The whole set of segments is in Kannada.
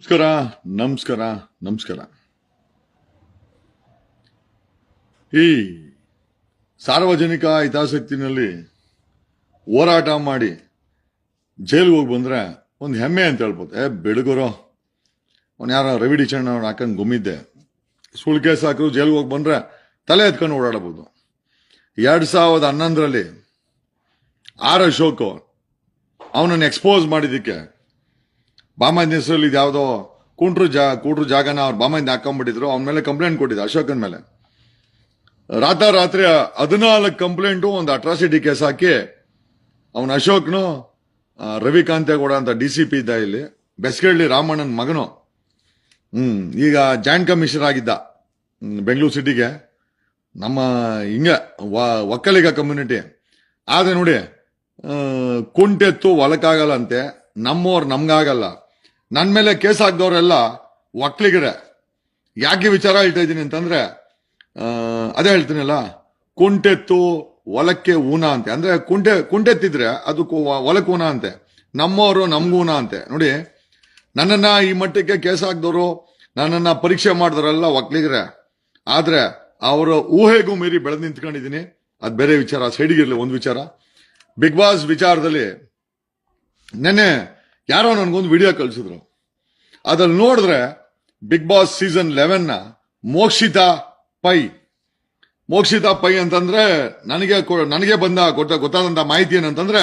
ನಮಸ್ಕಾರ ನಮಸ್ಕಾರ ನಮಸ್ಕಾರ. ಈ ಸಾರ್ವಜನಿಕ ಹಿತಾಸಕ್ತಿನಲ್ಲಿ ಹೋರಾಟ ಮಾಡಿ ಜೈಲಿಗೆ ಹೋಗಿ ಬಂದ್ರೆ ಒಂದು ಹೆಮ್ಮೆ ಅಂತ ಹೇಳ್ಬೋದು. ಬೆಳಗುರು ಅವ್ನು ಯಾರ ರವಿ ಡಿಚಣ್ಣ ಅವ್ನು ಹಾಕೊಂಡು ಗುಮ್ಮಿದ್ದೆ, ಸುಳ್ಳು ಕೇಸ್ ಹಾಕಿದ್ರು ಜೈಲಿಗೆ ಹೋಗಿ ಬಂದ್ರೆ ತಲೆ ಎತ್ಕೊಂಡು ಓಡಾಡಬಹುದು. 2011ರಲ್ಲಿ ಆರ್ ಅಶೋಕ್ ಅವನನ್ನು ಎಕ್ಸ್ಪೋಸ್ ಮಾಡಿದ್ದಕ್ಕೆ ಬಾಮಂದ ಹೆಸರಲ್ಲಿ ಯಾವುದೋ ಕೂಟ್ರು ಜಾಗನ ಅವ್ರು ಬಾಮಂದ ಹಾಕೊಂಡ್ಬಿಟ್ಟಿದ್ರು. ಅವನ ಮೇಲೆ ಕಂಪ್ಲೇಂಟ್ ಕೊಟ್ಟಿದ್ದ, ಅಶೋಕನ್ ಮೇಲೆ. ರಾತ್ರಿ 14 ಕಂಪ್ಲೇಂಟು, ಒಂದು ಅಟ್ರಾಸಿಟಿ ಕೇಸ್ ಹಾಕಿ ಅವನ ಅಶೋಕ್ನು ರವಿಕಾಂತೇಗೌಡ ಅಂತ DCP ಇದ್ದ ಇಲ್ಲಿ, ಬೆಸ್ಗಳ್ಳಿ ರಾಮಣ್ಣನ ಮಗನು. ಈಗ ಜಾಯಿಂಟ್ ಕಮಿಷನರ್ ಆಗಿದ್ದ ಬೆಂಗಳೂರು ಸಿಟಿಗೆ. ನಮ್ಮ ಹಿಂಗ ಒಕ್ಕಲಿಗ ಕಮ್ಯುನಿಟಿ ಆದ್ರೆ ನೋಡಿ, ಕುಂಟೆತ್ತು ಹೊಲಕ್ಕಾಗಲ್ಲ ಅಂತೆ, ನಮ್ಮವ್ರು ನಮ್ಗಾಗಲ್ಲ. ನನ್ನ ಮೇಲೆ ಕೇಸ್ ಹಾಕ್ದವ್ರೆಲ್ಲ ಒಕ್ಕಲಿಗರೇ. ಯಾಕೆ ವಿಚಾರ ಹೇಳ್ತಾ ಇದ್ದೀನಿ ಅಂತಂದ್ರೆ, ಅದೇ ಹೇಳ್ತೀನಲ್ಲ, ಕುಂಟೆತ್ತು ಹೊಲಕ್ಕೆ ಊನ ಅಂತೆ. ಅಂದ್ರೆ ಕುಂಟೆತ್ತಿದ್ರೆ ಅದಕ್ಕೂ ಹೊಲಕ್ಕೆ ಊನ ಅಂತೆ, ನಮ್ಮವರು ನಮ್ಗೂನ ಅಂತೆ. ನೋಡಿ, ನನ್ನನ್ನ ಈ ಮಟ್ಟಕ್ಕೆ ಕೇಸ್ ಹಾಕ್ದವರು, ನನ್ನನ್ನ ಪರೀಕ್ಷೆ ಮಾಡಿದವರೆಲ್ಲ ಒಕ್ಕಲಿಗರೇ. ಆದ್ರೆ ಅವರ ಊಹೆಗೂ ಮೀರಿ ಬೆಳೆದು ನಿಂತ್ಕೊಂಡಿದ್ದೀನಿ. ಅದು ಬೇರೆ ವಿಚಾರ, ಸೈಡಿಗಿರ್ಲಿ. ಒಂದು ವಿಚಾರ, ಬಿಗ್ ಬಾಸ್ ವಿಚಾರದಲ್ಲಿ ನೆನ್ನೆ ಯಾರೋ ನನ್ಗೊಂದು ವಿಡಿಯೋ ಕಳಿಸಿದ್ರು. ಅದ್ರಲ್ಲಿ ನೋಡಿದ್ರೆ ಬಿಗ್ ಬಾಸ್ ಸೀಸನ್ 11ನ ಮೋಕ್ಷಿತಾ ಪೈ ಅಂತಂದ್ರೆ ನನಗೆ ಗೊತ್ತಾದಂತ ಮಾಹಿತಿ ಏನಂತಂದ್ರೆ,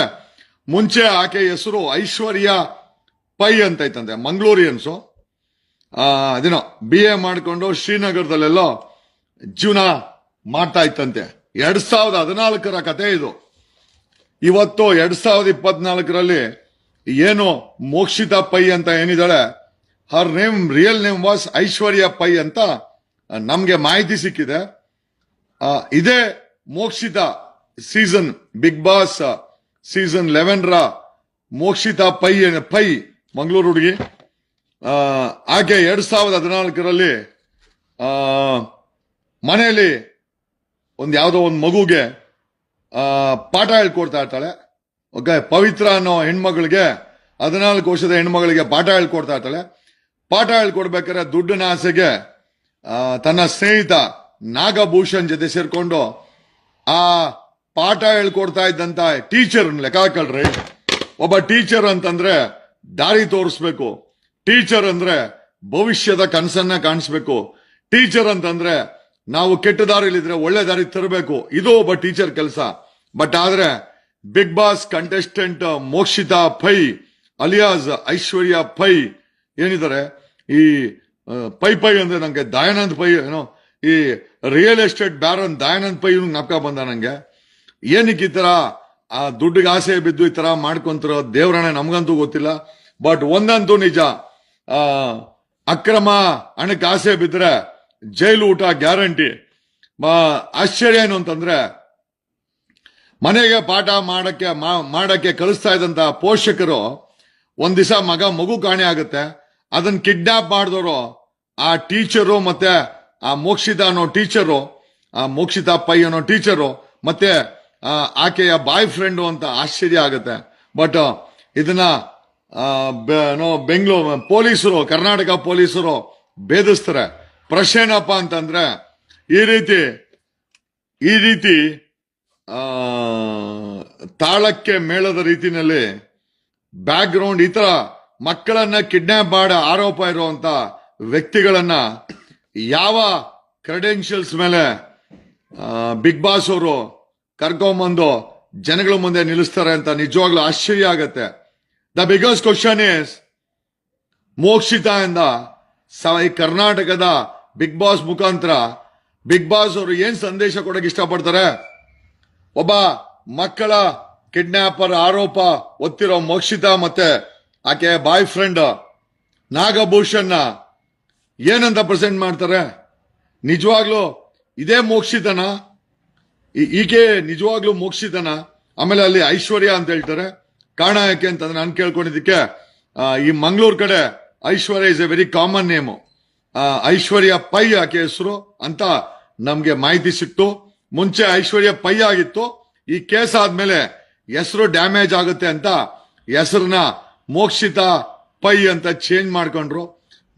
ಮುಂಚೆ ಆಕೆ ಹೆಸರು ಐಶ್ವರ್ಯ ಪೈ ಅಂತ ಐತಂತೆ. ಮಂಗಳೂರಿಯನ್ಸು, ಅದೇನೋ BA ಮಾಡ್ಕೊಂಡು ಶ್ರೀನಗರದಲ್ಲೆಲ್ಲೋ ಜೀವನ ಮಾಡ್ತಾ ಇತ್ತಂತೆ. 2014ರ ಕತೆ ಇದು. ಇವತ್ತು 2024ರಲ್ಲಿ ಏನು ಮೋಕ್ಷಿತಾ ಪೈ ಅಂತ ಏನಿದ್ದಾಳೆ, her real name was Aishwarya Pai ಅಂತ ನಮ್ಗೆ ಮಾಹಿತಿ ಸಿಕ್ಕಿದೆ. ಇದೇ ಮೋಕ್ಷಿತಾ ಬಿಗ್ ಬಾಸ್ ಸೀಸನ್ 11ರ ಮೋಕ್ಷಿತಾ ಪೈ ಮಂಗಳೂರು ಹುಡುಗಿ. ಆಕೆ 2014ರಲ್ಲಿ ಮನೆಯಲ್ಲಿ ಯಾವುದೋ ಒಂದು ಮಗುಗೆ ಪಾಠ ಹೇಳ್ಕೊಡ್ತಾ ಇರ್ತಾಳೆ. ಪವಿತ್ರ ಅನ್ನೋ ಹೆಣ್ಮಗಳಿಗೆ, 14 ವರ್ಷದ ಹೆಣ್ಮಗಳಿಗೆ ಪಾಠ ಹೇಳ್ಕೊಡ್ತಾ ಇರ್ತಾಳೆ. ಪಾಠ ಹೇಳ್ಕೊಡ್ಬೇಕಾದ್ರೆ ದುಡ್ಡಿನ ಆಸೆಗೆ ತನ್ನ ಸ್ನೇಹಿತ ನಾಗಭೂಷಣ್ ಜೊತೆ ಸೇರ್ಕೊಂಡು ಆ ಪಾಠ ಹೇಳ್ಕೊಡ್ತಾ ಇದ್ದಂತ ಟೀಚರ್ ಲೆಕ್ಕ ಹಾಕಳ್ರಿ. ಒಬ್ಬ ಟೀಚರ್ ಅಂತಂದ್ರೆ ದಾರಿ ತೋರಿಸ್ಬೇಕು. ಟೀಚರ್ ಅಂದ್ರೆ ಭವಿಷ್ಯದ ಕನಸನ್ನ ಕಾಣಿಸ್ಬೇಕು. ಟೀಚರ್ ಅಂತಂದ್ರೆ ನಾವು ಕೆಟ್ಟ ದಾರಿಲಿದ್ರೆ ಒಳ್ಳೆ ದಾರಿ ತರಬೇಕು. ಇದು ಒಬ್ಬ ಟೀಚರ್ ಕೆಲಸ. ಬಟ್ ಆದ್ರೆ big boss contestant Mokshitha Pai alias Aishwarya Pai ಏನಿದ್ದಾರೆ, ಈ ಪೈ ಅಂದ್ರೆ ನಂಗೆ ದಯಾನಂದ್ ಪೈ ಏನೋ, ಈ real estate baron Dayanand Pai ಜ್ಞಾಪಕ ಬಂದ ನಂಗೆ. ಏನಕ್ಕೆ ಈ ತರ ಆ ದುಡ್ಡಿಗೆ ಆಸೆ ಬಿದ್ದು ಈ ತರ ಮಾಡ್ಕೊಂತಾರೋ ದೇವ್ರಣ್ಣ ನಮ್ಗಂತೂ ಗೊತ್ತಿಲ್ಲ. ಬಟ್ ಒಂದಂತೂ ನಿಜ, ಅಕ್ರಮ ಹಣಕ್ಕೆ ಆಸೆ ಬಿದ್ರೆ ಜೈಲು ಊಟ ಗ್ಯಾರಂಟಿ. ಆಶ್ಚರ್ಯ ಏನು ಅಂತಂದ್ರೆ, ಮನೆಗೆ ಪಾಠ ಮಾಡಕ್ಕೆ ಕಳಿಸ್ತಾ ಇದ್ದಂತ ಪೋಷಕರು ಒಂದ್ ದಿವಸ ಮಗು ಕಾಣೆ ಆಗುತ್ತೆ. ಅದನ್ನ ಕಿಡ್ನಾಪ್ ಮಾಡಿದವರು ಆ ಟೀಚರು, ಮತ್ತೆ ಆ ಮೋಕ್ಷಿತಾ ಅನ್ನೋ ಟೀಚರು, ಆ ಮೋಕ್ಷಿತಾ ಪೈ ಅನ್ನೋ ಟೀಚರು, ಮತ್ತೆ ಆಕೆಯ ಬಾಯ್ ಫ್ರೆಂಡು ಅಂತ ಆಶ್ಚರ್ಯ ಆಗುತ್ತೆ. ಬಟ್ ಇದನ್ನ ಬೆಂಗಳೂರು ಪೊಲೀಸರು, ಕರ್ನಾಟಕ ಪೊಲೀಸರು ಭೇದಿಸ್ತಾರೆ. ಪ್ರಶ್ನೆ ಏನಪ್ಪ ಅಂತಂದ್ರೆ, ಈ ರೀತಿ ತಾಳಕ್ಕೆ ಮೇಳದ ರೀತಿನಲ್ಲಿ ಬ್ಯಾಕ್ ಗ್ರೌಂಡ್ ಈ ತರ ಮಕ್ಕಳನ್ನ ಕಿಡ್ನಾಪ್ ಮಾಡೋ ಆರೋಪ ಇರುವಂತ ವ್ಯಕ್ತಿಗಳನ್ನ ಯಾವ ಕ್ರೆಡೆನ್ಷಿಯಲ್ಸ್ ಮೇಲೆ ಬಿಗ್ ಬಾಸ್ ಅವರು ಕರ್ಕೊಂಬಂದು ಜನಗಳ ಮುಂದೆ ನಿಲ್ಲಿಸ್ತಾರೆ ಅಂತ ನಿಜವಾಗ್ಲೂ ಆಶ್ಚರ್ಯ ಆಗತ್ತೆ. The biggest question is, Mokshitha ಇಂದ ಕರ್ನಾಟಕದ ಬಿಗ್ ಬಾಸ್ ಮುಖಾಂತರ ಬಿಗ್ ಬಾಸ್ ಅವರು ಏನ್ ಸಂದೇಶ ಕೊಡಕ್ಕೆ ಇಷ್ಟಪಡ್ತಾರೆ? ಒಬ್ಬ ಮಕ್ಕಳ ಕಿಡ್ನಾಪರ್ ಆರೋಪ ಹೊತ್ತಿರೋ ಮೋಕ್ಷಿತಾ ಮತ್ತೆ ಆಕೆ ಬಾಯ್ ಫ್ರೆಂಡ್ ನಾಗಭೂಷಣ್ ಏನಂತ ಪ್ರೆಸೆಂಟ್ ಮಾಡ್ತಾರೆ? ನಿಜವಾಗ್ಲೂ ಇದೇ ಮೋಕ್ಷಿತನ? ಈಕೆ ನಿಜವಾಗ್ಲೂ ಮೋಕ್ಷಿತನ? ಆಮೇಲೆ ಅಲ್ಲಿ ಐಶ್ವರ್ಯ ಅಂತ ಹೇಳ್ತಾರೆ. ಕಾರಣ ಯಾಕೆ ಅಂತಂದ್ರೆ, ನಾನು ಕೇಳ್ಕೊಂಡಿದ್ದಕ್ಕೆ ಈ ಮಂಗಳೂರು ಕಡೆ Aishwarya is a very common name. Aishwarya Pai ಆಕೆ ಹೆಸರು ಅಂತ ನಮ್ಗೆ ಮಾಹಿತಿ ಸಿಕ್ತು. ಮುಂಚೆ ಐಶ್ವರ್ಯ ಪೈ ಆಗಿತ್ತು. ಈ ಕೇಸ್ ಆದ್ಮೇಲೆ ಹೆಸರು ಡ್ಯಾಮೇಜ್ ಆಗುತ್ತೆ ಅಂತ ಹೆಸರನ್ನ ಮೋಕ್ಷಿತಾ ಪೈ ಅಂತ ಚೇಂಜ್ ಮಾಡ್ಕೊಂಡ್ರು.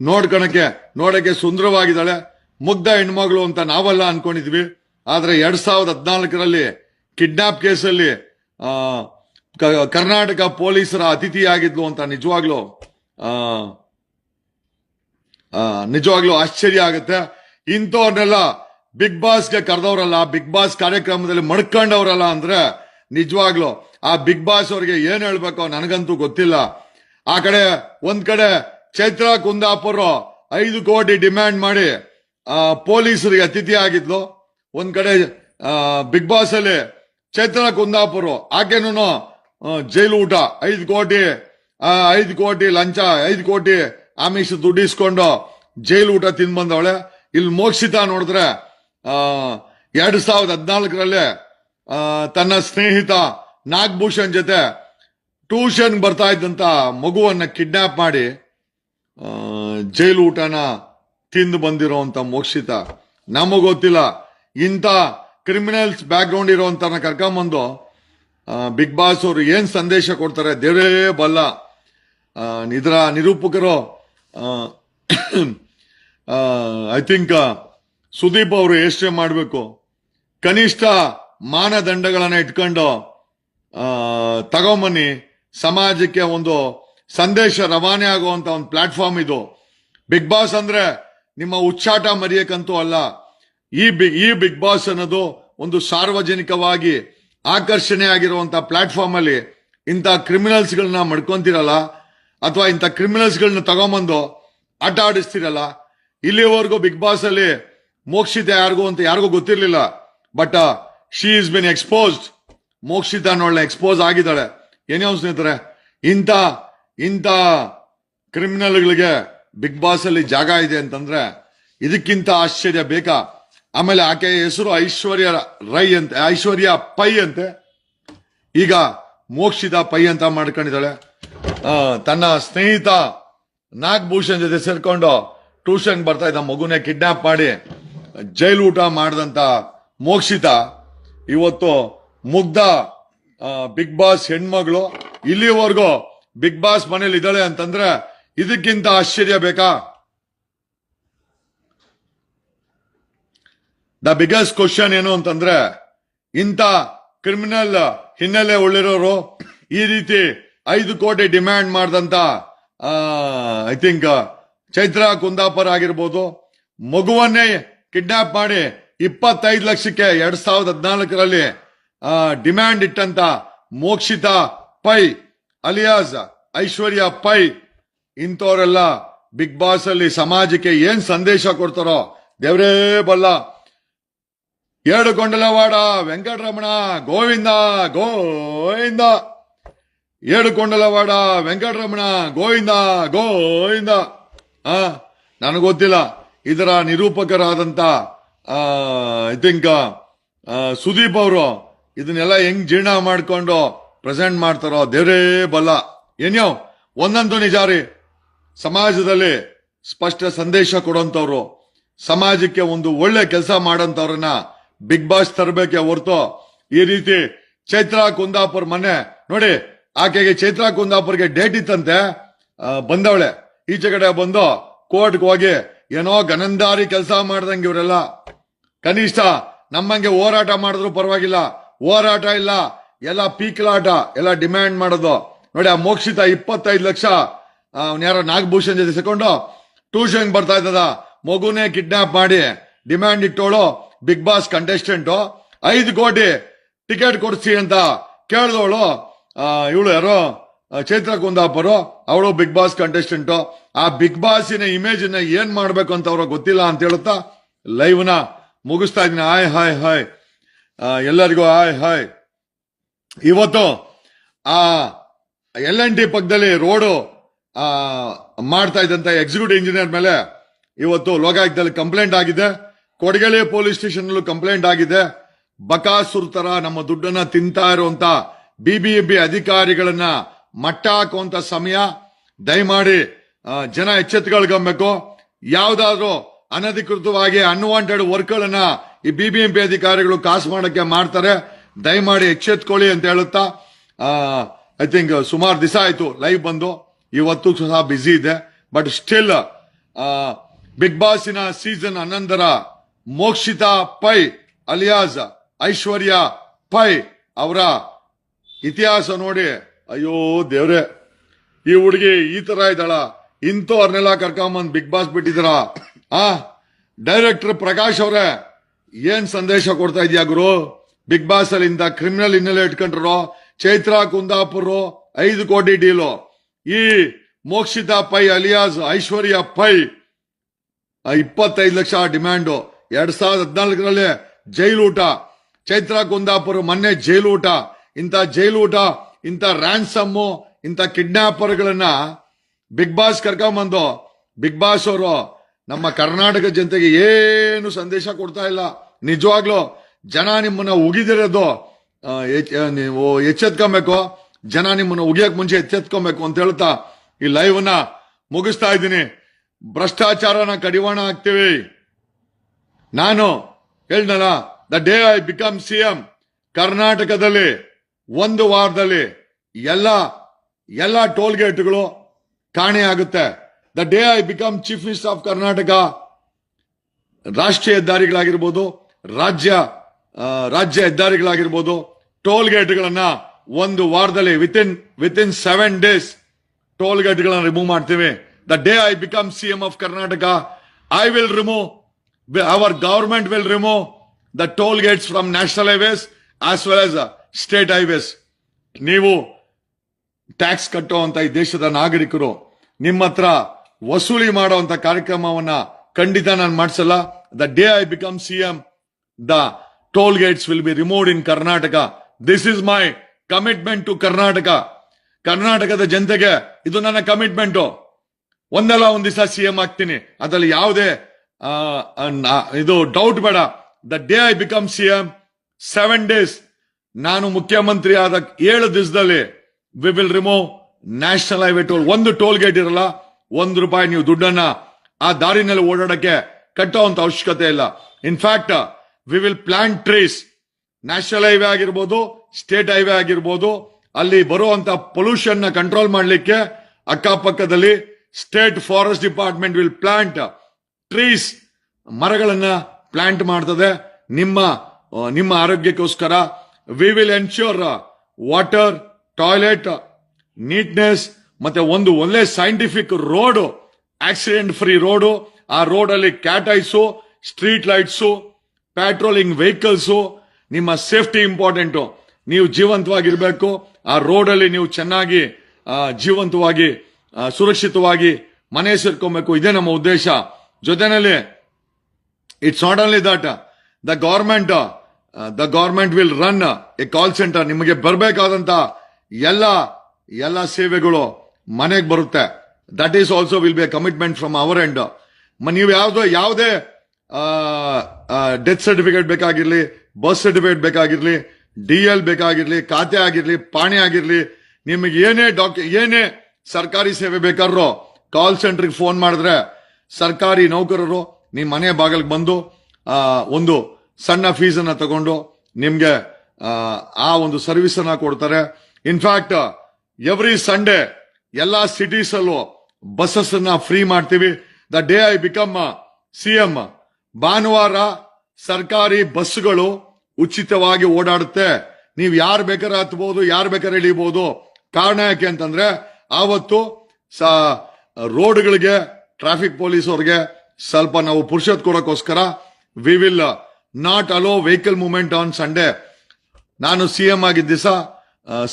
ನೋಡಕ್ಕೆ ಸುಂದರವಾಗಿದ್ದಾಳೆ, ಮುಗ್ಧ ಹೆಣ್ಮಗಳು ಅಂತ ನಾವೆಲ್ಲ ಅನ್ಕೊಂಡಿದ್ವಿ. ಆದ್ರೆ 2014ರಲ್ಲಿ ಕಿಡ್ನಾಪ್ ಕೇಸಲ್ಲಿ ಕರ್ನಾಟಕ ಪೊಲೀಸರ ಅತಿಥಿಯಾಗಿದ್ಲು ಅಂತ ನಿಜವಾಗ್ಲೂ ಆಶ್ಚರ್ಯ ಆಗುತ್ತೆ. ಇಂಥವ್ರನ್ನೆಲ್ಲ ಬಿಗ್ ಬಾಸ್ಗೆ ಕರೆದವರಲ್ಲ, ಬಿಗ್ ಬಾಸ್ ಕಾರ್ಯಕ್ರಮದಲ್ಲಿ ಮಡ್ಕೊಂಡವ್ರಲ್ಲ ಅಂದ್ರೆ ನಿಜವಾಗ್ಲು ಆ ಬಿಗ್ ಬಾಸ್ ಅವ್ರಿಗೆ ಏನ್ ಹೇಳ್ಬೇಕೋ ನನಗಂತೂ ಗೊತ್ತಿಲ್ಲ. ಒಂದ್ ಕಡೆ ಚೈತ್ರಾ ಕುಂದಾಪುರ್ 5 ಕೋಟಿ ಡಿಮ್ಯಾಂಡ್ ಮಾಡಿ ಪೊಲೀಸರಿಗೆ ಅತಿಥಿ ಆಗಿದ್ಲು. ಒಂದ್ ಕಡೆ ಬಿಗ್ ಬಾಸ್ ಅಲ್ಲಿ ಚೈತ್ರಾ ಕುಂದಾಪುರ್ ಆಕೆನೂ ಜೈಲು ಊಟ 5 ಕೋಟಿ ಲಂಚ, 5 ಕೋಟಿ ಆಮಿಷ ದುಡ್ಡಿಸ್ಕೊಂಡು ಜೈಲು ಊಟ ತಿಂದ್ ಬಂದವಳೆ. ಇಲ್ಲಿ ಮೋಕ್ಷಿತಾ ನೋಡಿದ್ರೆ 2014ರಲ್ಲಿ ತನ್ನ ಸ್ನೇಹಿತ ನಾಗಭೂಷಣ್ ಜೊತೆ ಟ್ಯೂಷನ್ ಬರ್ತಾ ಇದ್ದಂತ ಮಗುವನ್ನ ಕಿಡ್ನಾಪ್ ಮಾಡಿ ಜೈಲು ಊಟನ ತಿಂದು ಬಂದಿರೋಂತ ಮೋಕ್ಷಿತಾ. ನಮಗ್ ಗೊತ್ತಿಲ್ಲ, ಇಂಥ ಕ್ರಿಮಿನಲ್ಸ್ ಬ್ಯಾಕ್ ಗ್ರೌಂಡ್ ಇರೋಂತ ಕರ್ಕೊಂಬಂದು ಬಿಗ್ ಬಾಸ್ ಅವರು ಏನ್ ಸಂದೇಶ ಕೊಡ್ತಾರೆ ದೇವರೇ ಬಲ್ಲ. ಇದರ ನಿರೂಪಕರು ಐ ಥಿಂಕ್ ಸುದೀಪ್ ಅವರು ಯೋಚನೆ ಮಾಡಬೇಕು. ಕನಿಷ್ಠ ಮಾನದಂಡಗಳನ್ನ ಇಟ್ಕೊಂಡು ತಗೊಂಬನ್ನಿ, ಸಮಾಜಕ್ಕೆ ಒಂದು ಸಂದೇಶ ರವಾನೆ ಆಗುವಂತ ಒಂದು ಪ್ಲಾಟ್ಫಾರ್ಮ್ ಇದು. ಬಿಗ್ ಬಾಸ್ ಅಂದ್ರೆ ನಿಮ್ಮ ಉಚ್ಚಾಟ ಮರೆಯಕ್ಕಂತೂ ಅಲ್ಲ. ಈ ಬಿಗ್ ಬಾಸ್ ಅನ್ನೋದು ಒಂದು ಸಾರ್ವಜನಿಕವಾಗಿ ಆಕರ್ಷಣೆ ಆಗಿರುವಂತ ಪ್ಲಾಟ್ಫಾರ್ಮ್ ಅಲ್ಲಿ ಇಂಥ ಕ್ರಿಮಿನಲ್ಸ್ ಗಳನ್ನ ಮಡ್ಕೊಂತಿರಲ್ಲ, ಅಥವಾ ಇಂಥ ಕ್ರಿಮಿನಲ್ಸ್ ಗಳನ್ನ ತಗೊಂಬಂದು ಆಟ ಆಡಿಸ್ತಿರಲ್ಲ. ಇಲ್ಲಿವರೆಗೂ ಬಿಗ್ ಬಾಸ್ ಅಲ್ಲಿ ಮೋಕ್ಷಿತ ಯಾರಿಗೂ ಗೊತ್ತಿರ್ಲಿಲ್ಲ. But she is been exposed. Mokshitha ನೋಡ್ಲೆ ಎಕ್ಸ್ಪೋಸ್ ಆಗಿದ್ದಾಳೆ. ಏನೇ ಸ್ನೇಹಿತರೆ, ಇಂಥ ಕ್ರಿಮಿನಲ್ಗಳಿಗೆ ಬಿಗ್ ಬಾಸ್ ಅಲ್ಲಿ ಜಾಗ ಇದೆ ಅಂತಂದ್ರೆ ಇದಕ್ಕಿಂತ ಆಶ್ಚರ್ಯ ಬೇಕಾ? ಆಮೇಲೆ ಆಕೆಯ ಹೆಸರು ಐಶ್ವರ್ಯ ಪೈ ಅಂತೆ. ಈಗ ಮೋಕ್ಷಿತ ಪೈ ಅಂತ ಮಾಡ್ಕೊಂಡಿದ್ದಾಳೆ. ತನ್ನ ಸ್ನೇಹಿತ ನಾಗಭೂಷಣ್ ಜೊತೆ ಸೇರ್ಕೊಂಡು ಟ್ಯೂಷನ್ ಬರ್ತಾ ಇದ್ದ ಮಗುನೇ ಕಿಡ್ನಾಪ್ ಮಾಡಿ ಜೈಲು ಊಟ ಮಾಡಿದಂತ ಮೋಕ್ಷಿತ ಇವತ್ತು ಮುಗ್ಧ ಬಿಗ್ ಬಾಸ್ ಹೆಣ್ಮಗಳು. ಇಲ್ಲಿವರೆಗೂ ಬಿಗ್ ಬಾಸ್ ಮನೇಲಿ ಇದ್ದಾಳೆ ಅಂತಂದ್ರೆ ಇದಕ್ಕಿಂತ ಆಶ್ಚರ್ಯ ಬೇಕಾ? ದ ಬಿಗ್ಗೆಸ್ಟ್ ಕ್ವಶನ್ ಏನು ಅಂತಂದ್ರೆ, ಇಂಥ ಕ್ರಿಮಿನಲ್ ಹಿನ್ನೆಲೆ ಉಳ್ಳಿರೋರು ಈ ರೀತಿ 5 ಕೋಟಿ ಡಿಮ್ಯಾಂಡ್ ಮಾಡಿದಂತ ಐ ಥಿಂಕ್ ಚೈತ್ರಾ ಕುಂದಾಪುರ್ ಆಗಿರ್ಬೋದು, ಮಗುವನ್ನೇ ಕಿಡ್ನಾಪ್ ಮಾಡಿ 25 ಲಕ್ಷಕ್ಕೆ 2014ರಲ್ಲಿ demand ಇಟ್ಟಂತ Mokshitha Pai alias Aishwarya pi, ಇಂಥವರೆಲ್ಲ big boss ಅಲ್ಲಿ ಸಮಾಜಕ್ಕೆ ಏನ್ ಸಂದೇಶ ಕೊಡ್ತಾರೋ ದೇವರೇ ಬಲ್ಲ. ಏಡುಕೊಂಡಲವಾಡ ವೆಂಕಟರಮಣ ಗೋವಿಂದ ಗೋವಿಂದ, ಏಡುಕೊಂಡಲವಾಡ ವೆಂಕಟರಮಣ ಗೋವಿಂದ ಗೋವಿಂದ. ನನಗೆ ಗೊತ್ತಿಲ್ಲ ಇದರ ನಿರೂಪಕರಾದಂತ ಐ ಥಿಂಕ್ ಸುದೀಪ್ ಅವರು ಇದನ್ನೆಲ್ಲ ಹೆಂಗ್ ಜೀರ್ಣ ಮಾಡ್ಕೊಂಡು ಪ್ರೆಸೆಂಟ್ ಮಾಡ್ತಾರೋ ದೇವರೇ ಬಲ್ಲ. ಏನೋ ಒಂದಂತೂ ನಿಜ ರೀ, ಸಮಾಜದಲ್ಲಿ ಸ್ಪಷ್ಟ ಸಂದೇಶ ಕೊಡುವಂತವ್ರು, ಸಮಾಜಕ್ಕೆ ಒಂದು ಒಳ್ಳೆ ಕೆಲಸ ಮಾಡೋಂಥವ್ರನ್ನ ಬಿಗ್ ಬಾಸ್ ತರಬೇಕೆ ಹೊರತು ಈ ರೀತಿ ಚೈತ್ರಾ ಕುಂದಾಪುರ್ ಮೊನ್ನೆ ನೋಡಿ, ಆಕೆಗೆ ಚೈತ್ರಾ ಕುಂದಾಪುರ್ಗೆ ಡೇಟ್ ಇತ್ತಂತೆ, ಬಂದವಳೆ ಈಚೆ ಕಡೆ ಬಂದು ಕೋರ್ಟ್ಗೆ ಹೋಗಿ ಏನೋ ಗನಂದಾರಿ ಕೆಲಸ ಮಾಡ್ದಂಗೆ ಇವರೆಲ್ಲ. ಕನಿಷ್ಠ ನಮ್ಮಂಗೆ ಹೋರಾಟ ಮಾಡಿದ್ರು ಪರವಾಗಿಲ್ಲ, ಹೋರಾಟ ಇಲ್ಲ, ಎಲ್ಲ ಪೀಕ್ಲಾಟ, ಎಲ್ಲ ಡಿಮ್ಯಾಂಡ್ ಮಾಡೋದು ನೋಡಿ. ಆ ಮೋಕ್ಷಿತ 25 ಲಕ್ಷ ಯಾರೋ ನಾಗಭೂಷಣ್ ಜೊತೆ ಸೇರ್ಕೊಂಡು ಟ್ಯೂಷನ್ ಬರ್ತಾ ಇದ್ದದ ಮಗುನೇ ಕಿಡ್ನಾಪ್ ಮಾಡಿ ಡಿಮ್ಯಾಂಡ್ ಇಟ್ಟೋಳು ಬಿಗ್ ಬಾಸ್ ಕಂಟೆಸ್ಟೆಂಟ್. 5 ಕೋಟಿ ಟಿಕೆಟ್ ಕೊಡ್ಸಿ ಅಂತ ಕೇಳಿದವಳು ಇವಳು ಯಾರೋ ಚೈತ್ರ ಕುಂದಾಪುರ, ಅವಳು ಬಿಗ್ ಬಾಸ್ ಕಂಟೆಸ್ಟೆಂಟ್. ಆ ಬಿಗ್ ಬಾಸಿನ ಇಮೇಜ್ ನ ಏನ್ ಮಾಡ್ಬೇಕು ಅಂತ ಅವ್ರಿಗೆ ಗೊತ್ತಿಲ್ಲ ಅಂತ ಹೇಳುತ್ತಾ ಲೈವ್ ನ ಮುಗಿಸ್ತಾ ಇದೀನಿ. ಹಾಯ್ ಎಲ್ಲರಿಗೂ ಹಾಯ್. ಇವತ್ತು ಆ LNT ಪಕ್ಕದಲ್ಲಿ ರೋಡು ಮಾಡ್ತಾ ಇದ್ದಂತ ಎಕ್ಸಿಕ್ಯೂಟಿವ್ ಇಂಜಿನಿಯರ್ ಮೇಲೆ ಇವತ್ತು ಲೋಕಾಯುಕ್ತದಲ್ಲಿ ಕಂಪ್ಲೇಂಟ್ ಆಗಿದೆ. ಕೊಡಗೇಳಿ ಪೊಲೀಸ್ ಸ್ಟೇಷನ್ ಕಂಪ್ಲೇಂಟ್ ಆಗಿದೆ. ಬಕಾಸುರ್ ತರ ನಮ್ಮ ದುಡ್ಡನ್ನ ತಿಂತಾ ಇರುವಂತ BBMP ಅಧಿಕಾರಿಗಳನ್ನ ಮಟ್ಟ ಹಾಕುವಂತ ಸಮಯ. ದಯಮಾಡಿ ಜನ ಎಚ್ಚೆತ್ತುಕೊಳ್ಬೇಕು. ಯಾವ್ದಾದ್ರು ಅನಧಿಕೃತವಾಗಿ ಅನ್ವಾಂಟೆಡ್ ವರ್ಕ್ಗಳನ್ನ ಈ BBMP ಅಧಿಕಾರಿಗಳು ಕಾಸು ಮಾಡಕ್ಕೆ ಮಾಡ್ತಾರೆ. ದಯಮಾಡಿ ಎಚ್ಚೆತ್ಕೊಳ್ಳಿ ಅಂತ ಹೇಳುತ್ತಾ ಐ ಥಿಂಕ್ ಸುಮಾರು ದಿವಸ ಆಯ್ತು ಲೈವ್ ಬಂದು, ಇವತ್ತು ಸಹ ಬ್ಯುಸಿ ಇದೆ. ಬಟ್ ಸ್ಟಿಲ್ ಬಿಗ್ ಬಾಸಿನ ಸೀಸನ್ 11ರ ಮೋಕ್ಷಿತಾ ಪೈ ಅಲಿಯಾಸ್ ಐಶ್ವರ್ಯ ಪೈ ಅವರ ಇತಿಹಾಸ ನೋಡಿ ಅಯ್ಯೋ ದೇವ್ರೆ, ಈ ಹುಡುಗಿ ಈ ತರ ಇದ್ದಾಳ, ಇಂಥವ್ರನ್ನೆಲ್ಲ ಕರ್ಕೊಂಬಂದ್ ಬಿಗ್ ಬಾಸ್ ಬಿಟ್ಟಿದ್ರ. ಡೈರೆಕ್ಟರ್ ಪ್ರಕಾಶ್ ಅವ್ರೆ, ಏನ್ ಸಂದೇಶ ಕೊಡ್ತಾ ಇದೀಯಾ ಗುರು? ಬಿಗ್ ಬಾಸ್ ಅಲ್ಲಿ ಇಂತ ಕ್ರಿಮಿನಲ್ ಹಿನ್ನೆಲೆ ಇಟ್ಕೊಂಡ್ರು. ಚೈತ್ರಾ ಕುಂದಾಪುರ್ 5 ಕೋಟಿ ಡೀಲು. ಈ Mokshitha Pai alias Aishwarya pi 25 lakh demand. 2014ರಲ್ಲಿ ಜೈಲೂಟ. Chaitra Kundapur ಮೊನ್ನೆ ಜೈಲೂಟ. ಇಂಥ ಜೈಲೂಟ, ಇಂಥ ರ್ಯಾನ್ಸಮ್, ಇಂಥ ಕಿಡ್ನಾಪರ್ಗಳನ್ನ ಬಿಗ್ ಬಾಸ್ ಕರ್ಕೊಂಬಂದು ಬಿಗ್ ಬಾಸ್ ಅವರು ನಮ್ಮ ಕರ್ನಾಟಕ ಜನತೆಗೆ ಏನು ಸಂದೇಶ ಕೊಡ್ತಾ ಇಲ್ಲ. ನಿಜವಾಗ್ಲೂ ಜನ ನಿಮ್ಮನ್ನ ಉಗಿದಿರೋದು ನೀವು ಎಚ್ಚೆತ್ಕೊಬೇಕು. ಜನ ನಿಮ್ಮನ್ನ ಉಗಿಯಕ್ ಮುಂಚೆ ಎಚ್ಚೆತ್ಕೊಬೇಕು ಅಂತ ಹೇಳ್ತಾ ಈ ಲೈವ್ ನ ಮುಗಿಸ್ತಾ ಇದ್ದೀನಿ. ಭ್ರಷ್ಟಾಚಾರನ ಕಡಿವಾಣ ಹಾಕ್ತೀವಿ. ನಾನು ಹೇಳ್ದಲ್ಲ, the day I become CM, ಕರ್ನಾಟಕದಲ್ಲಿ 1 ವಾರದಲ್ಲಿ ಎಲ್ಲ ಟೋಲ್ ಗೇಟ್ಗಳು ಕಾಣೆಯಾಗುತ್ತೆ. The day I become chief minister of Karnataka, ರಾಷ್ಟ್ರೀಯ ಹೆದ್ದಾರಿಗಳಾಗಿರ್ಬೋದು, ರಾಜ್ಯ ಹೆದ್ದಾರಿಗಳಾಗಿರ್ಬೋದು, ಟೋಲ್ ಗೇಟ್ಗಳನ್ನ 1 ವಾರದಲ್ಲಿ ವಿತಿನ್ 7 ಡೇಸ್ ಟೋಲ್ ಗೇಟ್ಗಳನ್ನ ರಿಮೂವ್ ಮಾಡ್ತೀವಿ. The day I become CM of Karnataka, I will remove, our government will remove the toll gates from national highways as well as state highways. ನೀವು ಟ್ಯಾಕ್ಸ್ ಕಟ್ಟುವಂತ ಈ ದೇಶದ ನಾಗರಿಕರು ನಿಮ್ಮ ಹತ್ರ ವಸೂಲಿ ಮಾಡುವಂತ ಕಾರ್ಯಕ್ರಮವನ್ನ ಖಂಡಿತ ನಾನು ಮಾಡಿಸಲ್ಲ. The day I become CM, the toll gates will be removed in Karnataka. This is my commitment to Karnataka. ಕರ್ನಾಟಕದ ಜನತೆಗೆ ಇದು ನನ್ನ ಕಮಿಟ್ಮೆಂಟ್. ಒಂದಲ್ಲ ಒಂದ್ ದಿವಸ ಸಿಎಂ ಆಗ್ತೀನಿ, ಅದ್ರಲ್ಲಿ ಯಾವುದೇ ಇದು ಡೌಟ್ ಬೇಡ. The day I become CM, 7 days ನಾನು ಮುಖ್ಯಮಂತ್ರಿ ಆದ 7 ದಿವಸದಲ್ಲಿ we will remove national highway toll. 1 toll gate ಇರಲ್ಲ, ₹1 ನೀವು ದುಡ್ಡನ್ನ ಆ ದಾರಿನಲ್ಲಿ ಓಡಾಡಕ್ಕೆ ಕಟ್ಟುವಂತ ಅವಶ್ಯಕತೆ ಇಲ್ಲ. In fact we will plant trees. National highway ಆಗಿರ್ಬೋದು, ಸ್ಟೇಟ್ ಹೈವೇ ಆಗಿರ್ಬೋದು, ಅಲ್ಲಿ ಬರುವಂತ ಪೊಲ್ಯೂಷನ್ ನ ಕಂಟ್ರೋಲ್ ಮಾಡಲಿಕ್ಕೆ ಅಕ್ಕಪಕ್ಕದಲ್ಲಿ state forest department will plant trees, ಮರಗಳನ್ನ ಪ್ಲಾಂಟ್ ಮಾಡ್ತದೆ ನಿಮ್ಮ ಆರೋಗ್ಯಕ್ಕೋಸ್ಕರ. We will ensure water, toilet, neatness, ಮತ್ತೆ ಒಂದು ಒಳ್ಳೆ scientific road, accident free road. ಆ ರೋಡ್ ಅಲ್ಲಿ cat eyes, street lights, patrolling vehicles. ನಿಮ್ಮ ಸೇಫ್ಟಿ ಇಂಪಾರ್ಟೆಂಟ್. ನೀವು ಜೀವಂತವಾಗಿರ್ಬೇಕು. ಆ ರೋಡ್ ಅಲ್ಲಿ ನೀವು ಚೆನ್ನಾಗಿ ಜೀವಂತವಾಗಿ ಸುರಕ್ಷಿತವಾಗಿ ಮನೆ ಸೇರ್ಕೊಬೇಕು. ಇದೇ ನಮ್ಮ ಉದ್ದೇಶ. ಜೊತೆನಲ್ಲಿ it's not only that, the government will run a call center. ನಿಮಗೆ ಬರಬೇಕಾದಂತ ಎಲ್ಲ ಸೇವೆಗಳು ಮನೆಗೆ ಬರುತ್ತೆ. That is also will be a commitment from our end. ನೀವು ಯಾವುದೇ ಡೆತ್ ಸರ್ಟಿಫಿಕೇಟ್ ಬೇಕಾಗಿರ್ಲಿ, ಬರ್ತ್ ಸರ್ಟಿಫಿಕೇಟ್ ಬೇಕಾಗಿರ್ಲಿ, DL ಬೇಕಾಗಿರ್ಲಿ, ಖಾತೆ ಆಗಿರ್ಲಿ, ಪಾಣಿ ಆಗಿರ್ಲಿ, ನಿಮಗೆ ಏನೇ ಸರ್ಕಾರಿ ಸೇವೆ ಬೇಕಾದ್ರೂ ಕಾಲ್ ಸೆಂಟರ್ಗೆ ಫೋನ್ ಮಾಡಿದ್ರೆ ಸರ್ಕಾರಿ ನೌಕರರು ನಿಮ್ಮ ಮನೆ ಬಾಗಿಲಿಗೆ ಬಂದು ಒಂದು ಸಣ್ಣ ಫೀಸನ್ನ ತಗೊಂಡು ನಿಮ್ಗೆ ಆ ಒಂದು ಸರ್ವಿಸ್ ಅನ್ನ ಕೊಡ್ತಾರೆ. ಇನ್ಫ್ಯಾಕ್ಟ್ ಎವ್ರಿ ಸಂಡೇ ಎಲ್ಲಾ ಸಿಟೀಸ್ ಅಲ್ಲೂ ಬಸ್ಸಸ್ ಅನ್ನ ಫ್ರೀ ಮಾಡ್ತೀವಿ. The day I become CM, ಭಾನುವಾರ ಸರ್ಕಾರಿ ಬಸ್ಗಳು ಉಚಿತವಾಗಿ ಓಡಾಡುತ್ತೆ. ನೀವು ಯಾರು ಬೇಕಾದ್ರೆ ಹತ್ಬಹುದು, ಯಾರು ಬೇಕಾದ್ರೆ ಇಳಿಬಹುದು. ಕಾರಣ ಯಾಕೆ ಅಂತಂದ್ರೆ ಆವತ್ತು ರೋಡ್ಗಳಿಗೆ ಟ್ರಾಫಿಕ್ ಪೊಲೀಸ್ ಅವ್ರಿಗೆ ಸ್ವಲ್ಪ ನಾವು ಪುರುಷತ್ ಕೊಡೋಕ್ಕೋಸ್ಕರ we will not allow vehicle movement on Sunday. ನಾನು ಸಿಎಂ ಆಗಿದ್ದ ದಿವಸ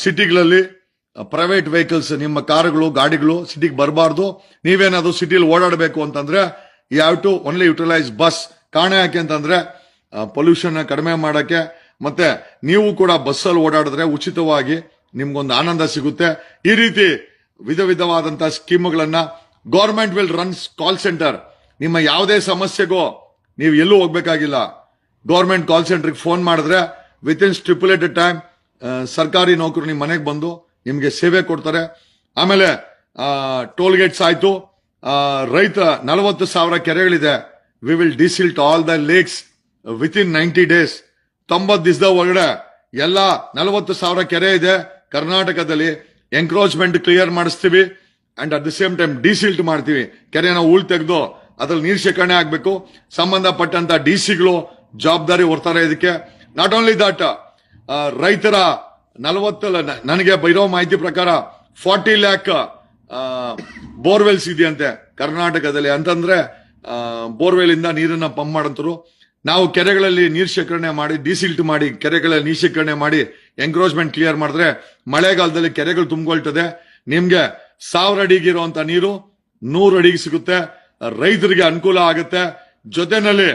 ಸಿಟಿಗಳಲ್ಲಿ ಪ್ರೈವೇಟ್ ವೆಹಿಕಲ್ಸ್, ನಿಮ್ಮ ಕಾರುಗಳು, ಗಾಡಿಗಳು ಸಿಟಿಗೆ ಬರಬಾರ್ದು. ನೀವೇನಾದ್ರು ಸಿಟಿಲಿ ಓಡಾಡಬೇಕು ಅಂತಂದ್ರೆ you have to only utilise bus. ಕಾರಣ ಯಾಕೆ ಅಂತಂದ್ರೆ ಪೊಲ್ಯೂಷನ್ ಕಡಿಮೆ ಮಾಡಕ್ಕೆ, ಮತ್ತೆ ನೀವು ಕೂಡ ಬಸ್ಸಲ್ಲಿ ಓಡಾಡಿದ್ರೆ ಉಚಿತವಾಗಿ ನಿಮ್ಗೊಂದು ಆನಂದ ಸಿಗುತ್ತೆ. ಈ ರೀತಿ ವಿಧವಾದಂತಹ ಸ್ಕೀಮ್ಗಳನ್ನ government will run call center. ನಿಮ್ಮ ಯಾವುದೇ ಸಮಸ್ಯೆಗೂ ನೀವು ಎಲ್ಲೂ ಹೋಗ್ಬೇಕಾಗಿಲ್ಲ. ಗವರ್ಮೆಂಟ್ ಕಾಲ್ ಸೆಂಟರ್ಗೆ ಫೋನ್ ಮಾಡಿದ್ರೆ ವಿತ್ ಇನ್ ಸ್ಟಿಪ್ಯುಲೇಟೆಡ್ ಟೈಮ್ ಸರ್ಕಾರಿ ನೌಕರು ನಿಮ್ಮ ಮನೆಗೆ ಬಂದು ನಿಮ್ಗೆ ಸೇವೆ ಕೊಡ್ತಾರೆ. ಆಮೇಲೆ ಟೋಲ್ ಗೇಟ್ಸ್ ಆಯ್ತು. ರೈತ 40,000 ಕೆರೆಗಳಿದೆ. We will desilt all the lakes within 90 days. 90 ದಿವಸದ ಒಳಗಡೆ ಎಲ್ಲ 40,000 ಕೆರೆ ಇದೆ ಕರ್ನಾಟಕದಲ್ಲಿ. ಎನ್ಕ್ರೋಚ್ಮೆಂಟ್ ಕ್ಲಿಯರ್ ಮಾಡಿಸ್ತೀವಿ. And at the same time desilt ಮಾಡ್ತೀವಿ. ಕೆರೆನ ಹೂಳ್ ತೆಗೆದು ಅದ್ರಲ್ಲಿ ನೀರ್ ಶೇಖರಣೆ ಆಗ್ಬೇಕು. ಸಂಬಂಧಪಟ್ಟಂತ ಡಿಸಿಗಳು ಜವಾಬ್ದಾರಿ ಹೊರ್ತಾರೆ ಇದಕ್ಕೆ. ನಾಟ್ ಓನ್ಲಿ ದಟ್, ರೈತರ 40 ನನಗೆ ಇರೋ ಮಾಹಿತಿ ಪ್ರಕಾರ 40 ಲ್ಯಾಕ್ ಬೋರ್ವೆಲ್ಸ್ ಇದೆಯಂತೆ ಕರ್ನಾಟಕದಲ್ಲಿ. ಅಂತಂದ್ರೆ ಬೋರ್ವೆಲ್ ಇಂದ ನೀರನ್ನ ಪಂಪ್ ಮಾಡಂತರು. ನಾವು ಕೆರೆಗಳಲ್ಲಿ ನೀರ್ ಶೇಖರಣೆ ಮಾಡಿ ಡಿಸಿಲ್ಟ್ ಮಾಡಿ ಕೆರೆಗಳಲ್ಲಿ ನೀರ್ ಶೇಖರಣೆ ಮಾಡಿ ಎಂಕ್ರೋಚ್ಮೆಂಟ್ ಕ್ಲಿಯರ್ ಮಾಡಿದ್ರೆ ಮಳೆಗಾಲದಲ್ಲಿ ಕೆರೆಗಳು ತುಂಬಿಕೊಳ್ತದೆ. ನಿಮ್ಗೆ 1000 ಅಡಿಗೆ ಇರುವಂತ ನೀರು 100 ಅಡಿಗೆ ಸಿಗುತ್ತೆ. ರೈತರಿಗೆ ಅನುಕೂಲ ಆಗುತ್ತೆ. ಜೊತೆನಲ್ಲಿ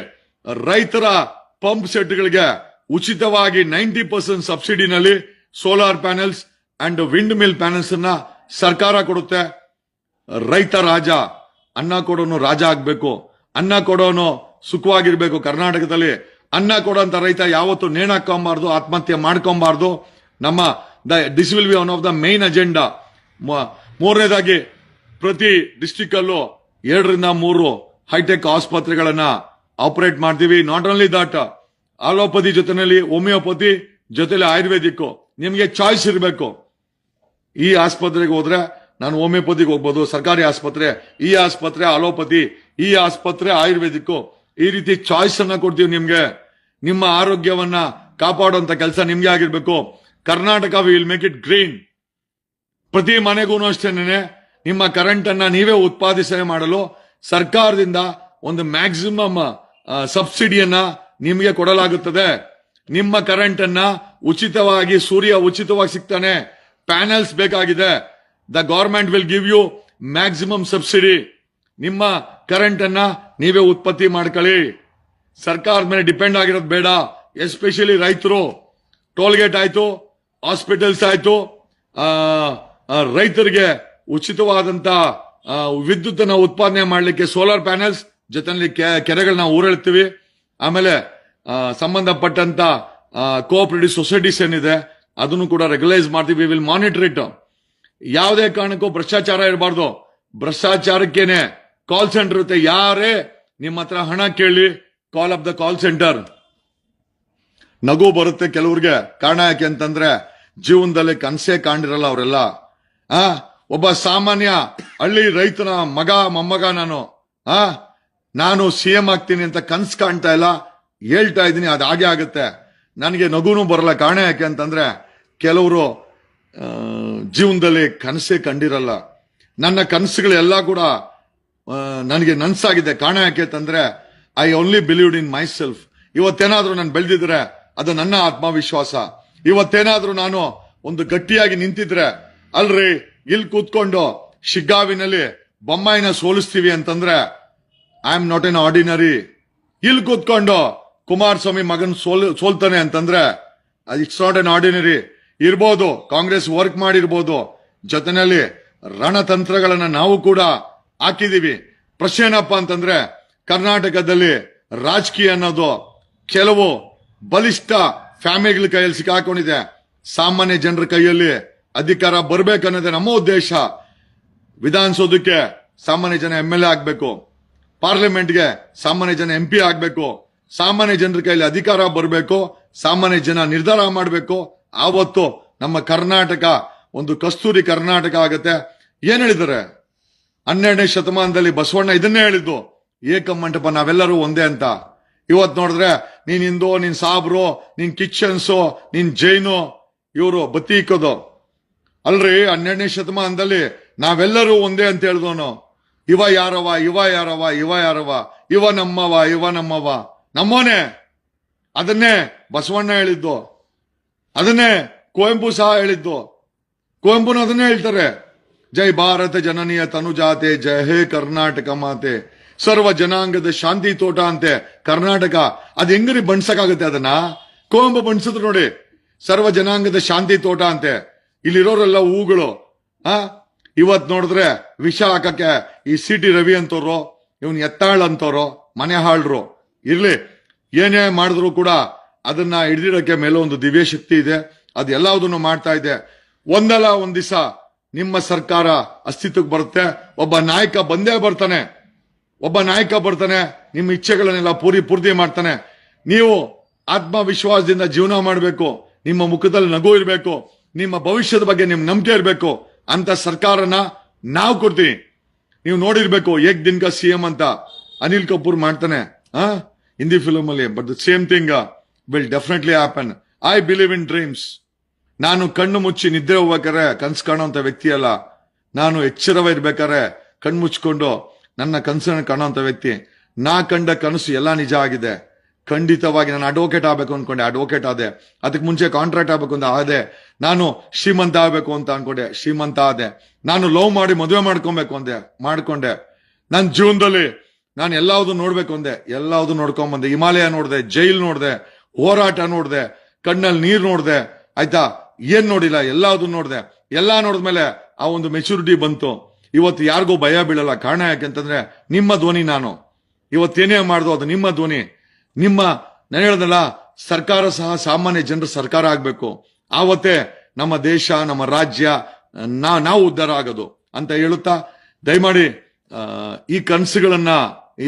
ರೈತರ ಪಂಪ್ ಸೆಟ್ಗಳಿಗೆ ಉಚಿತವಾಗಿ 90% ಸಬ್ಸಿಡಿನಲ್ಲಿ solar panels and windmill panels ಅನ್ನ ಸರ್ಕಾರ ಕೊಡುತ್ತೆ. ರೈತ ರಾಜ, ಅನ್ನ ಕೊಡೋನು ರಾಜ ಆಗ್ಬೇಕು. ಅನ್ನ ಕೊಡೋನು ಸುಖವಾಗಿರ್ಬೇಕು. ಕರ್ನಾಟಕದಲ್ಲಿ ಅನ್ನ ಕೊಡೋಂತ ರೈತ ಯಾವತ್ತು ನೇಣಾಕೊಂಬಾರ್ದು, ಆತ್ಮಹತ್ಯೆ ಮಾಡ್ಕೊಂಬಾರ್ದು. ನಮ್ಮ this will be one of the main agenda. ಮೂರನೇದಾಗಿ ಪ್ರತಿ ಡಿಸ್ಟಿಕ್ ಅಲ್ಲೂ 2 ರಿಂದ 3 ಹೈಟೆಕ್ ಆಸ್ಪತ್ರೆಗಳನ್ನ ಆಪರೇಟ್ ಮಾಡ್ತೀವಿ. ನಾಟ್ ಓನ್ಲಿ ದಟ್, ಆಲೋಪತಿ ಜೊತೆನಲ್ಲಿ ಹೋಮಿಯೋಪತಿ ಜೊತೆಲಿ ಆಯುರ್ವೇದಿಕ್. ನಿಮ್ಗೆ ಚಾಯ್ಸ್ ಇರಬೇಕು. ಈ ಆಸ್ಪತ್ರೆಗೆ ಹೋದ್ರೆ ನಾನು ಹೋಮಿಯೋಪತಿಗೆ ಹೋಗ್ಬೋದು, ಸರ್ಕಾರಿ ಆಸ್ಪತ್ರೆ, ಈ ಆಸ್ಪತ್ರೆ ಆಲೋಪತಿ, ಈ ಆಸ್ಪತ್ರೆ ಆಯುರ್ವೇದಿಕ್. ಈ ರೀತಿ ಚಾಯ್ಸ್ ಅನ್ನ ಕೊಡ್ತೀವಿ ನಿಮ್ಗೆ. ನಿಮ್ಮ ಆರೋಗ್ಯವನ್ನ ಕಾಪಾಡುವಂತ ಕೆಲಸ ನಿಮ್ಗೆ ಆಗಿರ್ಬೇಕು. Karnataka will make it green. ಪ್ರತಿ ಮನೆಗೂ ಅಷ್ಟೇನೆ ನಿಮ್ಮ ಕರೆಂಟ್ ಅನ್ನ ನೀವೇ ಉತ್ಪಾದಿಸಣೆ ಮಾಡಲು ಸರ್ಕಾರದಿಂದ ಒಂದು ಮ್ಯಾಕ್ಸಿಮಮ್ ಸಬ್ಸಿಡಿಯನ್ನ ನಿಮಗೆ ಕೊಡಲಾಗುತ್ತದೆ. ನಿಮ್ಮ ಕರೆಂಟ್ ಅನ್ನ ಉಚಿತವಾಗಿ, ಸೂರ್ಯ ಉಚಿತವಾಗಿ ಸಿಗ್ತಾನೆ. ಪ್ಯಾನೆಲ್ಸ್ ಬೇಕಾಗಿದೆ. The government will give you maximum subsidy. ನಿಮ್ಮ ಕರೆಂಟ್ ಅನ್ನ ನೀವೇ ಉತ್ಪತ್ತಿ ಮಾಡ್ಕೊಳ್ಳಿ. ಸರ್ಕಾರದ ಮೇಲೆ ಡಿಪೆಂಡ್ ಆಗಿರೋದು ಬೇಡ. ಎಸ್ಪೆಷಲಿ ರೈತರು. ಟೋಲ್ಗೇಟ್ ಆಯ್ತು, ಹಾಸ್ಪಿಟಲ್ಸ್ ಆಯ್ತು, ರೈತರಿಗೆ ಉಚಿತವಾದಂತ ವಿದ್ಯುತ್ ಅನ್ನ ಉತ್ಪಾದನೆ ಮಾಡಲಿಕ್ಕೆ ಸೋಲಾರ್ ಪ್ಯಾನೆಲ್ಸ್ ಜೊತೆಲಿ ಕೆರೆಗಳನ್ನ ಊರೆಳ್ತೀವಿ. ಆಮೇಲೆ ಸಂಬಂಧಪಟ್ಟಂತ ಕೋಆಪರೇಟಿವ್ ಸೊಸೈಟೀಸ್ ಏನಿದೆ ಅದನ್ನು ಕೂಡ ರೆಗ್ಯುಲೈಸ್ ಮಾಡ್ತೀವಿ. Will monitor it. ಯಾವುದೇ ಕಾರಣಕ್ಕೂ ಭ್ರಷ್ಟಾಚಾರ ಇರಬಾರ್ದು. ಭ್ರಷ್ಟಾಚಾರಕ್ಕೇನೆ ಕಾಲ್ ಸೆಂಟರ್ ಇರುತ್ತೆ. ಯಾರೇ ನಿಮ್ಮ ಹತ್ರ ಹಣ ಕೇಳಿ, ಕಾಲ್ ಅಪ್ ದ ಕಾಲ್ ಸೆಂಟರ್. ನಗು ಬರುತ್ತೆ ಕೆಲವ್ರಿಗೆ. ಕಾರಣ ಯಾಕೆ ಅಂತಂದ್ರೆ ಜೀವನದಲ್ಲಿ ಕನಸೇ ಕಾಣಿರಲ್ಲ ಅವರೆಲ್ಲ. ಒಬ್ಬ ಸಾಮಾನ್ಯ ಹಳ್ಳಿ ರೈತನ ಮಗ ಮೊಮ್ಮಗ ನಾನು ಸಿಎಂ ಆಗ್ತೀನಿ ಅಂತ ಕನ್ಸ್ ಕಾಣ್ತಾ ಇಲ್ಲ, ಹೇಳ್ತಾ ಇದ್ದೀನಿ. ಅದು ಹಾಗೆ ಆಗುತ್ತೆ. ನನಗೆ ನಗುನು ಬರಲ್ಲ. ಕಾರಣ ಯಾಕೆ ಅಂತಂದ್ರೆ ಕೆಲವರು ಜೀವನದಲ್ಲಿ ಕನಸೇ ಕಂಡಿರಲ್ಲ. ನನ್ನ ಕನಸುಗಳೆಲ್ಲ ಕೂಡ ನನಗೆ ನನ್ಸಾಗಿದೆ. ಕಾರಣ ಯಾಕೆ ಅಂತಂದ್ರೆ I only believed in myself. ಇವತ್ತೇನಾದ್ರೂ ನಾನು ಬೆಳೆದಿದ್ರೆ ಅದು ನನ್ನ ಆತ್ಮವಿಶ್ವಾಸ. ಇವತ್ತೇನಾದ್ರೂ ನಾನು ಒಂದು ಗಟ್ಟಿಯಾಗಿ ನಿಂತಿದ್ರೆ, ಅಲ್ರಿ ಇಲ್ಲಿ ಕೂತ್ಕೊಂಡು ಶಿಗ್ಗಾವಿನಲ್ಲಿ ಬೊಮ್ಮಾಯಿನ ಸೋಲಿಸ್ತೀವಿ ಅಂತಂದ್ರೆ I am not an ordinary. ಇಲ್ಲಿ ಕೂತ್ಕೊಂಡು ಕುಮಾರಸ್ವಾಮಿ ಮಗನ್ ಸೋಲ್ತಾನೆ ಅಂತಂದ್ರೆ ಇಟ್ಸ್ ನಾಟ್ ಎನ್ ಆರ್ಡಿನರಿ. ಇರ್ಬೋದು, ಕಾಂಗ್ರೆಸ್ ವರ್ಕ್ ಮಾಡಿರ್ಬೋದು, ಜೊತೆನಲ್ಲಿ ರಣತಂತ್ರಗಳನ್ನ ನಾವು ಕೂಡ ಹಾಕಿದೀವಿ. ಪ್ರಶ್ನೆ ಏನಪ್ಪಾ ಅಂತಂದ್ರೆ ಕರ್ನಾಟಕದಲ್ಲಿ ರಾಜಕೀಯ ಅನ್ನೋದು ಕೆಲವು ಬಲಿಷ್ಠ ಫ್ಯಾಮಿಲಿಗಳ ಕೈಯಲ್ಲಿ ಸಿಕ್ಕಾಕೊಂಡಿದೆ. ಸಾಮಾನ್ಯ ಜನರ ಕೈಯಲ್ಲಿ ಅಧಿಕಾರ ಬರ್ಬೇಕನ್ನೋದೇ ನಮ್ಮ ಉದ್ದೇಶ. ವಿಧಾನಸೌಧಕ್ಕೆ ಸಾಮಾನ್ಯ ಜನ MLA ಆಗ್ಬೇಕು, ಪಾರ್ಲಿಮೆಂಟ್ಗೆ ಸಾಮಾನ್ಯ ಜನ MP ಆಗ್ಬೇಕು, ಸಾಮಾನ್ಯ ಜನರ ಕೈಯಲ್ಲಿ ಅಧಿಕಾರ ಬರಬೇಕು, ಸಾಮಾನ್ಯ ಜನ ನಿರ್ಧಾರ ಮಾಡಬೇಕು. ಆವತ್ತು ನಮ್ಮ ಕರ್ನಾಟಕ ಒಂದು ಕಸ್ತೂರಿ ಕರ್ನಾಟಕ ಆಗತ್ತೆ. ಏನ್ ಹೇಳಿದ್ದಾರೆ 12ನೇ ಶತಮಾನದಲ್ಲಿ ಬಸವಣ್ಣ ಇದನ್ನೇ ಹೇಳಿದ್ದು, ಏಕಮಂಟಪ ನಾವೆಲ್ಲರೂ ಒಂದೇ ಅಂತ. ಇವತ್ ನೋಡಿದ್ರೆ ನೀನ್ ಹಿಂದೂ, ನೀನ್ ಸಾಬ್ರು, ನೀನ್ ಕಿಚನ್ಸು, ನೀನ್ ಜೈನು, ಇವರು ಬತ್ತೀಕೋದು ಅಲ್ರಿ. 12ನೇ ಶತಮಾನದಲ್ಲಿ ನಾವೆಲ್ಲರೂ ಒಂದೇ ಅಂತ ಹೇಳಿದವನು. ಇವ ಯಾರವ, ಇವ ಯಾರವ, ಇವ ಯಾರವ, ಇವ ನಮ್ಮವ, ಇವ ನಮ್ಮವ, ನಮ್ಮೋನೆ. ಅದನ್ನೇ ಬಸವಣ್ಣ ಹೇಳಿದ್ದು, ಅದನ್ನೇ ಕುವೆಂಪು ಸಹ ಹೇಳಿದ್ದು. ಕುವೆಂಪುನ ಅದನ್ನೇ ಹೇಳ್ತಾರೆ, ಜೈ ಭಾರತ ಜನನೀಯ ತನುಜಾತೆ, ಜಯ ಹೇ ಕರ್ನಾಟಕ ಮಾತೆ, ಸರ್ವ ಜನಾಂಗದ ಶಾಂತಿ ತೋಟ ಅಂತೆ ಕರ್ನಾಟಕ. ಅದ್ ಹೆಂಗ್ರಿ ಬಣ್ಸಕ್ಕಾಗುತ್ತೆ? ಅದನ್ನ ಕುವೆಂಪು ಬಣ್ಸಿದ್ರು ನೋಡಿ, ಸರ್ವ ಜನಾಂಗದ ಶಾಂತಿ ತೋಟ ಅಂತೆ. ಇಲ್ಲಿರೋರೆಲ್ಲ ಹೂಗಳು. ಇವತ್ ನೋಡಿದ್ರೆ ವಿಷ ಹಾಕಕ್ಕೆ ಈ CT ರವಿ ಅಂತವ್ರು, ಇವನ್ ಎತ್ತಾಳ್ ಅಂತವ್ರು, ಮನೆ ಹಾಳ್ರು. ಇರ್ಲಿ, ಏನೇ ಮಾಡಿದ್ರು ಕೂಡ ಅದನ್ನ ಹಿಡಿದಿಡಕ್ಕೆ ಮೇಲೆ ಒಂದು ದಿವ್ಯ ಶಕ್ತಿ ಇದೆ. ಅದು ಎಲ್ಲದನ್ನು ಮಾಡ್ತಾ ಇದೆ. ಒಂದಲ್ಲ ಒಂದ್ ದಿವಸ ನಿಮ್ಮ ಸರ್ಕಾರ ಅಸ್ತಿತ್ವಕ್ಕೆ ಬರುತ್ತೆ. ಒಬ್ಬ ನಾಯಕ ಬಂದೇ ಬರ್ತಾನೆ. ನಿಮ್ಮ ಇಚ್ಛೆಗಳನ್ನೆಲ್ಲ ಪೂರ್ತಿ ಮಾಡ್ತಾನೆ. ನೀವು ಆತ್ಮವಿಶ್ವಾಸದಿಂದ ಜೀವನ ಮಾಡಬೇಕು. ನಿಮ್ಮ ಮುಖದಲ್ಲಿ ನಗು ಇರಬೇಕು. ನಿಮ್ಮ ಭವಿಷ್ಯದ ಬಗ್ಗೆ ನಿಮ್ ನಂಬಿಕೆ ಇರಬೇಕು. ಅಂತ ಸರ್ಕಾರನ ನಾವು ಕೊಡ್ತೀವಿ. ನೀವು ನೋಡಿರ್ಬೇಕು ಏಕ್ ದಿನ್ ಕಾ ಸಿಎಂ ಅಂತ ಅನಿಲ್ ಕಪೂರ್ ಮಾಡ್ತಾನೆ ಹಿಂದಿ ಫಿಲ್ಮ್ ಅಲ್ಲಿ. But the same thing will definitely happen. I believe in dreams. ನಾನು ಕಣ್ಣು ಮುಚ್ಚಿ ನಿದ್ರೆ ಹೋಗ್ಬೇಕಾರೆ ಕನ್ಸು ಕಾಣುವಂತ ವ್ಯಕ್ತಿ ಅಲ್ಲ. ನಾನು ಎಚ್ಚರವಿರ್ಬೇಕಾದ್ರೆ ಕಣ್ಣು ಮುಚ್ಕೊಂಡು ನನ್ನ ಕನಸನ್ನು ಕಾಣುವಂತ ವ್ಯಕ್ತಿ. ನಾ ಕಂಡ ಕನಸು ಎಲ್ಲ ನಿಜ ಆಗಿದೆ. ಖಂಡಿತವಾಗಿ ನಾನು ಅಡ್ವೊಕೇಟ್ ಆಗ್ಬೇಕು ಅನ್ಕೊಂಡೆ, ಅಡ್ವೊಕೇಟ್ ಆದೆ. ಅದಕ್ಕೆ ಮುಂಚೆ ಕಾಂಟ್ರಾಕ್ಟ್ ಆಗ್ಬೇಕು ಅಂತ ಆದೆ. ನಾನು ಶ್ರೀಮಂತ ಆಗ್ಬೇಕು ಅಂತ ಅನ್ಕೊಂಡೆ, ಶ್ರೀಮಂತ ಆದೆ. ನಾನು ಲವ್ ಮಾಡಿ ಮದುವೆ ಮಾಡ್ಕೊಬೇಕು ಅಂದೆ, ಮಾಡ್ಕೊಂಡೆ. ನನ್ನ ಜೀವನದಲ್ಲಿ ನಾನು ಎಲ್ಲಾವುದು ನೋಡ್ಬೇಕು ಅಂದೆ, ಎಲ್ಲಾವುದು ನೋಡ್ಕೊಂಡ್ ಬಂದೆ. ಹಿಮಾಲಯ ನೋಡ್ದೆ, ಜೈಲ್ ನೋಡ್ದೆ, ಹೋರಾಟ ನೋಡ್ದೆ, ಕಣ್ಣಲ್ಲಿ ನೀರ್ ನೋಡ್ದೆ. ಆಯ್ತಾ, ಏನ್ ನೋಡಿಲ್ಲ, ಎಲ್ಲಾವುದು ನೋಡ್ದೆ. ಎಲ್ಲಾ ನೋಡಿದ್ಮೇಲೆ ಆ ಒಂದು ಮೆಚುರಿಟಿ ಬಂತು. ಇವತ್ತು ಯಾರಿಗೂ ಭಯ ಬೀಳಲ್ಲ. ಕಾರಣ ಯಾಕೆಂತಂದ್ರೆ ನಿಮ್ಮ ಧ್ವನಿ. ನಾನು ಇವತ್ತೇನೇ ಮಾಡ್ದು ಅದು ನಿಮ್ಮ ಧ್ವನಿ. ನಾನು ಹೇಳ್ದಲ್ಲ, ಸರ್ಕಾರ ಸಹ ಸಾಮಾನ್ಯ ಜನರ ಸರ್ಕಾರ ಆಗ್ಬೇಕು. ಆವತ್ತೇ ನಮ್ಮ ದೇಶ, ನಮ್ಮ ರಾಜ್ಯ, ನಾವು ಉದ್ಧಾರ ಆಗೋದು ಅಂತ ಹೇಳುತ್ತಾ, ದಯಮಾಡಿ ಈ ಕನಸುಗಳನ್ನ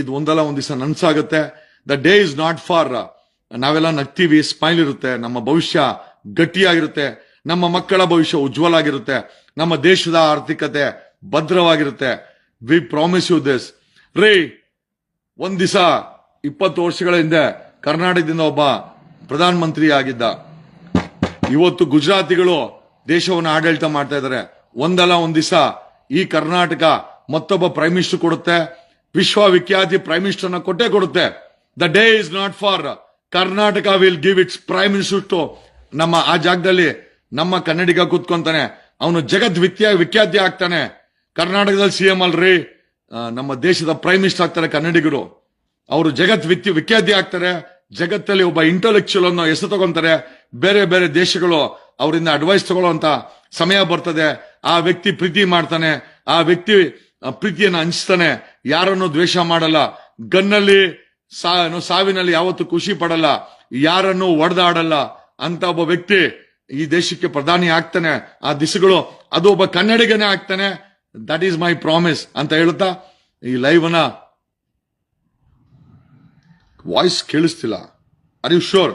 ಇದು ಒಂದಲ್ಲ ಒಂದ್ ದಿವಸ ನನ್ಸಾಗುತ್ತೆ. The day is not far. ನಾವೆಲ್ಲ ನಗ್ತೀವಿ, ಸ್ಮೈಲ್ ಇರುತ್ತೆ, ನಮ್ಮ ಭವಿಷ್ಯ ಗಟ್ಟಿಯಾಗಿರುತ್ತೆ, ನಮ್ಮ ಮಕ್ಕಳ ಭವಿಷ್ಯ ಉಜ್ವಲ ಆಗಿರುತ್ತೆ, ನಮ್ಮ ದೇಶದ ಆರ್ಥಿಕತೆ ಭದ್ರವಾಗಿರುತ್ತೆ. We promise you this. ರೀ, ಒಂದ್ ದಿವಸ 20 ವರ್ಷಗಳ ಹಿಂದೆ ಕರ್ನಾಟಕದಿಂದ ಒಬ್ಬ ಪ್ರಧಾನ ಮಂತ್ರಿ ಆಗಿದ್ದ. ಇವತ್ತು ಗುಜರಾತಿಗಳು ದೇಶವನ್ನು ಆಡಳಿತ ಮಾಡ್ತಾ ಇದ್ದಾರೆ. ಒಂದಲ್ಲ ಒಂದ್ ದಿವಸ ಈ ಕರ್ನಾಟಕ ಮತ್ತೊಬ್ಬ ಪ್ರೈಮ್ ಮಿನಿಸ್ಟರ್ ಕೊಡುತ್ತೆ, ವಿಶ್ವವಿಖ್ಯಾತಿ ಪ್ರೈಮ್ ಮಿನಿಸ್ಟರ್ ನ ಕೊಟ್ಟೇ ಕೊಡುತ್ತೆ. The day is not far. Karnataka will give its prime minister to. ನಮ್ಮ ಆ ಜಾಗದಲ್ಲಿ ನಮ್ಮ ಕನ್ನಡಿಗ ಕೂತ್ಕೊಂತಾನೆ, ಅವನು ಜಗತ್ ವಿಖ್ಯಾತಿ ಆಗ್ತಾನೆ. ಕರ್ನಾಟಕದಲ್ಲಿ ಸಿಎಂ ಅಲ್ರಿ, ನಮ್ಮ ದೇಶದ ಪ್ರೈಮ್ ಮಿನಿಸ್ಟರ್ ಆಗ್ತಾರೆ ಕನ್ನಡಿಗರು. ಅವರು ಜಗತ್ ವಿಖ್ಯಾತಿ ಆಗ್ತಾರೆ. ಜಗತ್ತಲ್ಲಿ ಒಬ್ಬ ಇಂಟೆಲೆಕ್ಚುಯಲ್ ಅನ್ನೋ ಹೆಸರು ತಗೊಂತಾರೆ. ಬೇರೆ ಬೇರೆ ದೇಶಗಳು ಅವರಿಂದ ಅಡ್ವೈಸ್ ತಗೊಳ್ಳುವಂತ ಸಮಯ ಬರ್ತದೆ. ಆ ವ್ಯಕ್ತಿ ಪ್ರೀತಿ ಮಾಡ್ತಾನೆ, ಆ ವ್ಯಕ್ತಿ ಪ್ರೀತಿಯನ್ನು ಹಂಚ್ತಾನೆ, ಯಾರನ್ನು ದ್ವೇಷ ಮಾಡಲ್ಲ, ಗನ್ನಲ್ಲಿ ಸಾವಿನಲ್ಲಿ ಯಾವತ್ತು ಖುಷಿ ಪಡಲ್ಲ, ಯಾರನ್ನು ಒಡೆದಾಡಲ್ಲ ಅಂತ ಒಬ್ಬ ವ್ಯಕ್ತಿ ಈ ದೇಶಕ್ಕೆ ಪ್ರಧಾನಿ ಆಗ್ತಾನೆ. ಆ ದಿಸಗಳು ಅದು ಒಬ್ಬ ಕನ್ನಡಿಗನೇ ಆಗ್ತಾನೆ. ದಟ್ ಈಸ್ ಮೈ ಪ್ರಾಮಿಸ್ ಅಂತ ಹೇಳುತ್ತಾ ಈ ಲೈವ್ ವಾಯ್ಸ್ ಕೇಳಿಸ್ತಿಲ್ಲ. Are you sure?